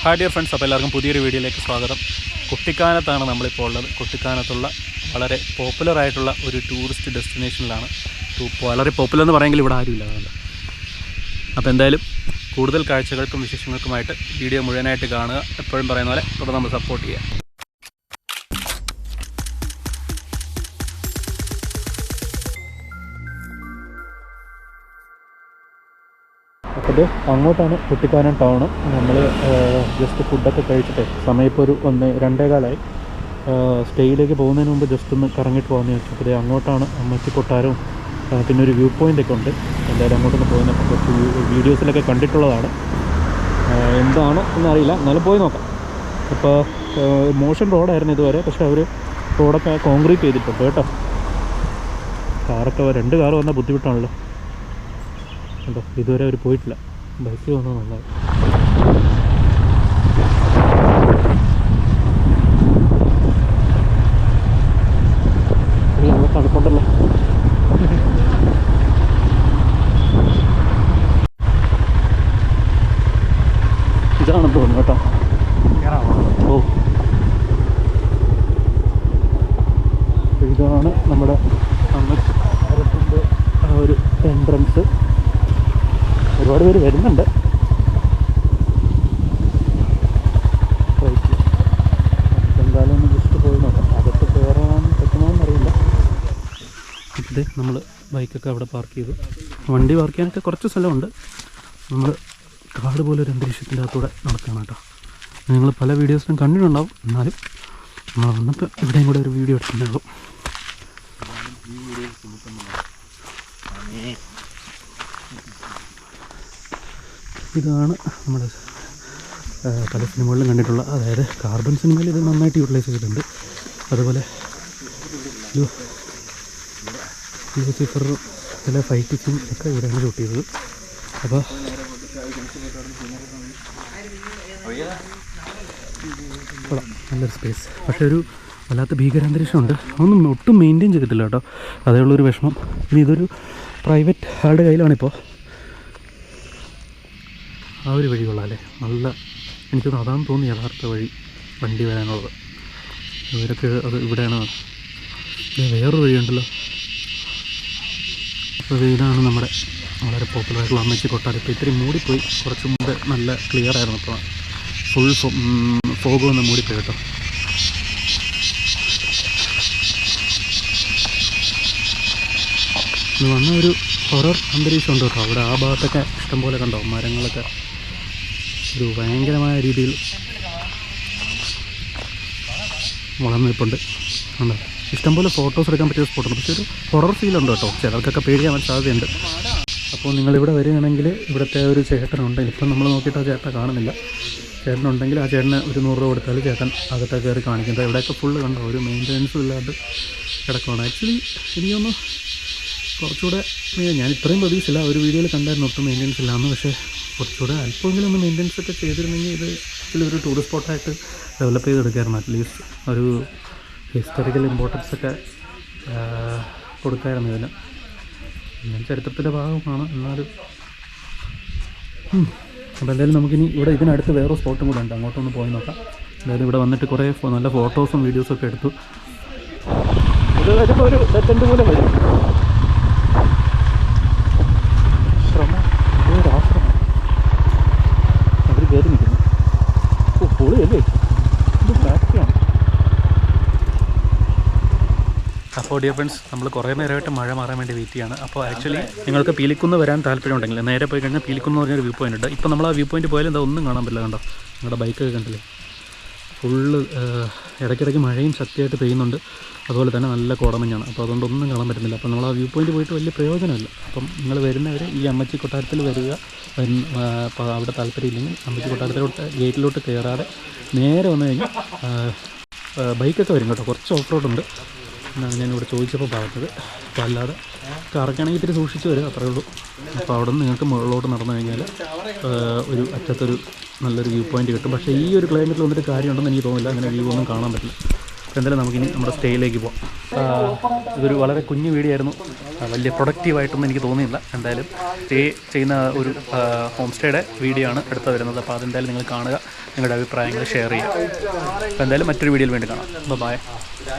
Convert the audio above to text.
Hi dear friends, അപ്പോൾ എല്ലാവർക്കും പുതിയൊരു വീഡിയോയിലേക്ക് സ്വാഗതം. കുട്ടിക്കാനത്താണ് നമ്മളിപ്പോൾ ഉള്ളത്. കുട്ടിക്കാനത്തുള്ള വളരെ പോപ്പുലറായിട്ടുള്ള ഒരു ടൂറിസ്റ്റ് ഡെസ്റ്റിനേഷനിലാണ്. വളരെ പോപ്പുലർ എന്ന് പറയുമെങ്കിൽ ഇവിടെ ആരുമില്ല. അതുകൊണ്ട് അപ്പോൾ എന്തായാലും കൂടുതൽ കാഴ്ചകൾക്കും വിശേഷങ്ങൾക്കുമായിട്ട് വീഡിയോ മുഴുവനായിട്ട് കാണുക. എപ്പോഴും പറയുന്ന പോലെ ഇവിടെ നമ്മൾ സപ്പോർട്ട് ചെയ്യുക. അപ്പോൾ ഇത് അങ്ങോട്ടാണ് കുട്ടിക്കാനം ടൗണ്. നമ്മൾ ജസ്റ്റ് ഫുഡൊക്കെ കഴിച്ചിട്ട് സമയം ഇപ്പോൾ ഒരു 1-2 സ്റ്റേയിലേക്ക് പോകുന്നതിന് മുമ്പ് ജസ്റ്റ് ഒന്ന് കറങ്ങിയിട്ട് പോകാമെന്ന് വെച്ചു. അപ്പോൾ അങ്ങോട്ടാണ് അമ്മച്ചി കൊട്ടാരവും പിന്നെ ഒരു വ്യൂ പോയിൻ്റൊക്കെ ഉണ്ട്. എന്തായാലും അങ്ങോട്ടൊന്ന് പോകുന്നപ്പോൾ കുറച്ച് വീഡിയോസിലൊക്കെ കണ്ടിട്ടുള്ളതാണ്. എന്താണ് എന്നറിയില്ല, എന്നാലും പോയി നോക്കാം. ഇപ്പോൾ മോശം റോഡായിരുന്നു ഇതുവരെ, പക്ഷേ അവർ റോഡൊക്കെ കോൺക്രീറ്റ് ചെയ്തിട്ടുണ്ട് കേട്ടോ. കാറൊക്കെ 2 കാറ് വന്നാൽ ബുദ്ധിമുട്ടാണല്ലോ. കേട്ടോ, ഇതുവരെ അവർ പോയിട്ടില്ല. ബൈക്കിൽ വന്നാൽ നന്നായി. തണുപ്പുണ്ടല്ലോ. ഇതാണെന്ന് തോന്നുന്നു കേട്ടോ. ഓ, ഇതാണ് നമ്മുടെ അമ്മച്ചിൻ്റെ ആ ഒരു എൻട്രൻസ്. ഒരുപാട് പേര് വരുന്നുണ്ട്. എന്തായാലും ഒന്ന് ജസ്റ്റ് പോയി നോക്കാം. അകത്ത് കയറാൻ പറ്റുമോയെന്നറിയില്ല. ഇത് നമ്മൾ ബൈക്കൊക്കെ അവിടെ പാർക്ക് ചെയ്തു. വണ്ടി പാർക്ക് ചെയ്യാനൊക്കെ കുറച്ച് സ്ഥലമുണ്ട്. നമ്മൾ കാട് പോലെ ഒരു അന്തരീക്ഷത്തിൻ്റെ അകത്തൂടെ നടക്കണം കേട്ടോ. നിങ്ങൾ പല വീഡിയോസിലും കണ്ടിട്ടുണ്ടാവും, എന്നാലും നമ്മൾ വന്നപ്പോൾ ഇവിടെയും കൂടെ ഒരു വീഡിയോ എടുത്തിട്ടുണ്ടാകും. ഇതാണ് നമ്മൾ പല സിനിമകളിലും കണ്ടിട്ടുള്ള, അതായത് കാർബൺ സിനിമയിൽ ഇത് നന്നായിട്ട് യൂട്ടിലൈസ് ചെയ്തിട്ടുണ്ട്. അതുപോലെ ലൂസിഫർ ചില ഫൈറ്റ് സീൻ ഒക്കെ ഇവിടെയാണ് ഷൂട്ട് ചെയ്തത്. അപ്പോൾ നല്ലൊരു സ്പേസ്, പക്ഷേ ഒരു വല്ലാത്ത ഭീകരാന്തരീക്ഷമുണ്ട്. ഒന്നും ഒട്ടും മെയിൻറ്റെയിൻ ചെയ്തിട്ടില്ല കേട്ടോ, അതേ ഉള്ളൊരു വിഷമം. ഇനി ഇതൊരു പ്രൈവറ്റ് ആളുടെ കയ്യിലാണിപ്പോൾ. ആ ഒരു വഴി കൊള്ളാമല്ലേ, നല്ല എനിക്കൊന്ന് അതാണെന്ന് തോന്നി യഥാർത്ഥ വഴി വണ്ടി വരാനുള്ളത്. ഇവരൊക്കെ അത് ഇവിടെയാണ്. വേറൊരു വഴിയുണ്ടല്ലോ. അപ്പോൾ ഇതാണ് നമ്മുടെ വളരെ പോപ്പുലറായിട്ടുള്ള അമ്മച്ചി കൊട്ടാരം. ഇപ്പോൾ ഇത്തിരി മൂടിപ്പോയി, കുറച്ച് മുമ്പ് നല്ല ക്ലിയർ ആയിരുന്നു. ഇപ്പോൾ ഫുൾ ഫോഗ് വന്ന് മൂടിപ്പോയി കേട്ടോ. ഇത് വന്ന ഒരു ഹൊറർ അന്തരീക്ഷം ഉണ്ട് കേട്ടോ. അവിടെ ആ ഭാഗത്തൊക്കെ ഇഷ്ടംപോലെ കണ്ടോ, മരങ്ങളൊക്കെ ഒരു ഭയങ്കരമായ രീതിയിൽ വളർന്നു നിൽപ്പുണ്ട്. ഉണ്ട്, ഇഷ്ടംപോലെ ഫോട്ടോസ് എടുക്കാൻ പറ്റിയ സ്പോട്ടുണ്ട്. പക്ഷേ ഒരു ഹൊറർ ഫീലുണ്ട് കേട്ടോ, ചിലർക്കൊക്കെ പേടിയാവാൻ സാധ്യതയുണ്ട്. അപ്പോൾ നിങ്ങളിവിടെ വരികയാണെങ്കിൽ ഇവിടുത്തെ ഒരു ചേട്ടനുണ്ട്. ഇപ്പം നമ്മൾ നോക്കിയിട്ട് ആ ചേട്ടൻ കാണുന്നില്ല. ചേട്ടനുണ്ടെങ്കിൽ ആ ചേട്ടന് ഒരു 100 രൂപ കൊടുത്താൽ ചേട്ടൻ അകത്തൊക്കെ കയറി കാണിക്കുന്നത്. ഇവിടെയൊക്കെ ഫുള്ള് കണ്ടോ, ഒരു മെയിൻ്റനൻസും ഇല്ലാണ്ട് കിടക്കുകയാണ്. ആക്ച്വലി എനിക്കൊന്ന് കുറച്ചുകൂടെ, ഞാൻ ഇത്രയും പ്രതീക്ഷിച്ചില്ല. ഒരു വീഡിയോയിൽ കണ്ടായിരുന്നു ഒട്ടും മെയിൻ്റനൻസ് ഇല്ലാന്ന്. പക്ഷേ കുറച്ചുകൂടെ അല്പമെങ്കിലും ഒന്ന് മെയിൻ്റനൻസ് ഒക്കെ ചെയ്തിരുന്നെങ്കിൽ ഇത് ഒരു ടൂറിസ്റ്റ് സ്പോട്ടായിട്ട് ഡെവലപ്പ് ചെയ്തെടുക്കായിരുന്നു. അറ്റ്ലീസ്റ്റ് ഒരു ഹിസ്റ്ററിക്കൽ ഇമ്പോർട്ടൻസ് ഒക്കെ കൊടുക്കായിരുന്നു ഇതിന്. ഞാൻ ചരിത്രത്തിൻ്റെ ഭാഗമാണ്, എന്നാലും അപ്പോൾ എന്തായാലും നമുക്കിനി ഇവിടെ ഇതിനടുത്ത് വേറെ സ്പോട്ടും കൂടെ ഉണ്ട്, അങ്ങോട്ടൊന്ന് പോയി നോക്കാം. എന്തായാലും ഇവിടെ വന്നിട്ട് കുറേ നല്ല ഫോട്ടോസും വീഡിയോസും ഒക്കെ എടുത്തു. ഇത് വരുമ്പോൾ ഒരു സെക്കൻഡ് പോലെ വരും. അവർ കയറി നിൽക്കുന്നു. ഓ, പൊളിയല്ലേ, ഇത് ഫാക്ടറിയാണ്. അപ്പോൾ ഡിയർ ഫ്രണ്ട്സ്, നമ്മൾ കുറേ നേരമായിട്ട് മഴ മാറാൻ വേണ്ടി വെയിറ്റ് ചെയ്യാണ്. അപ്പോൾ ആക്ച്വലി നിങ്ങൾക്ക് പീലിക്കുന്ന് വരാൻ താല്പര്യമുണ്ടെങ്കിൽ നേരെ പോയി കഴിഞ്ഞാൽ പീലിക്കുന്ന് പറഞ്ഞൊരു വ്യൂ പോയിൻ്റ് ഉണ്ട്. ഇപ്പോൾ നമ്മൾ ആ വ്യൂ പോയിൻ്റ് പോയാലും എന്താ ഒന്നും കാണാൻ പറ്റില്ല. കണ്ടോ, നിങ്ങളുടെ ബൈക്കൊക്കെ കണ്ടില്ലേ, ഫുള്ള് ഇടയ്ക്കിടയ്ക്ക് മഴയും ശക്തിയായിട്ട് പെയ്യുന്നുണ്ട്. അതുപോലെ തന്നെ നല്ല കോടമഞ്ഞാണ്. അപ്പോൾ അതുകൊണ്ടൊന്നും കാണാൻ പറ്റുന്നില്ല. അപ്പോൾ നമ്മൾ ആ വ്യൂ പോയിൻ്റ് പോയിട്ട് വലിയ പ്രയോജനമില്ല. അപ്പം നിങ്ങൾ വരുന്നവർ ഈ അമ്മച്ചി കൊട്ടാരത്തിൽ വരിക. അവിടെ താല്പര്യമില്ലെങ്കിൽ അമ്മച്ചി കൊട്ടാരത്തിലോട്ട് ഗേറ്റിലോട്ട് കയറാതെ നേരെ വന്നു കഴിഞ്ഞാൽ ബൈക്കൊക്കെ വരും കേട്ടോ. കുറച്ച് ഓഫ് റോഡുണ്ട് എന്നാണ് ഞാനിവിടെ ചോദിച്ചപ്പോൾ പറഞ്ഞത്. അപ്പോൾ അല്ലാതെ കാറൊക്കെയാണെങ്കിൽ ഇത്തിരി സൂക്ഷിച്ച് വരും, അത്രയേ ഉള്ളൂ. അപ്പോൾ അവിടെ നിന്ന് നിങ്ങൾക്ക് മുകളിലോട്ട് നടന്നു കഴിഞ്ഞാൽ ഒരു അറ്റത്തൊരു നല്ലൊരു വ്യൂ പോയിൻ്റ് കിട്ടും. പക്ഷേ ഈ ഒരു ക്ലൈമറ്റിൽ വന്നിട്ട് കാര്യമുണ്ടെന്ന് എനിക്ക് തോന്നുന്നില്ല. അങ്ങനെ വ്യൂ ഒന്നും കാണാൻ പറ്റില്ല. അപ്പോൾ എന്തായാലും നമുക്കിനി നമ്മുടെ സ്റ്റേയിലേക്ക് പോകാം. ഇതൊരു വളരെ കുഞ്ഞു വീഡിയോ ആയിരുന്നു, വലിയ പ്രൊഡക്റ്റീവായിട്ടൊന്നും എനിക്ക് തോന്നിയില്ല. എന്തായാലും സ്റ്റേ ചെയ്യുന്ന ഒരു ഹോം സ്റ്റേയുടെ വീഡിയോ ആണ് അടുത്ത് വരുന്നത്. അപ്പോൾ അതെന്തായാലും നിങ്ങൾ കാണുക, നിങ്ങളുടെ അഭിപ്രായങ്ങൾ ഷെയർ ചെയ്യുക. അപ്പോൾ എന്തായാലും മറ്റൊരു വീഡിയോയിൽ വേണ്ടി കാണാം. ബൈ.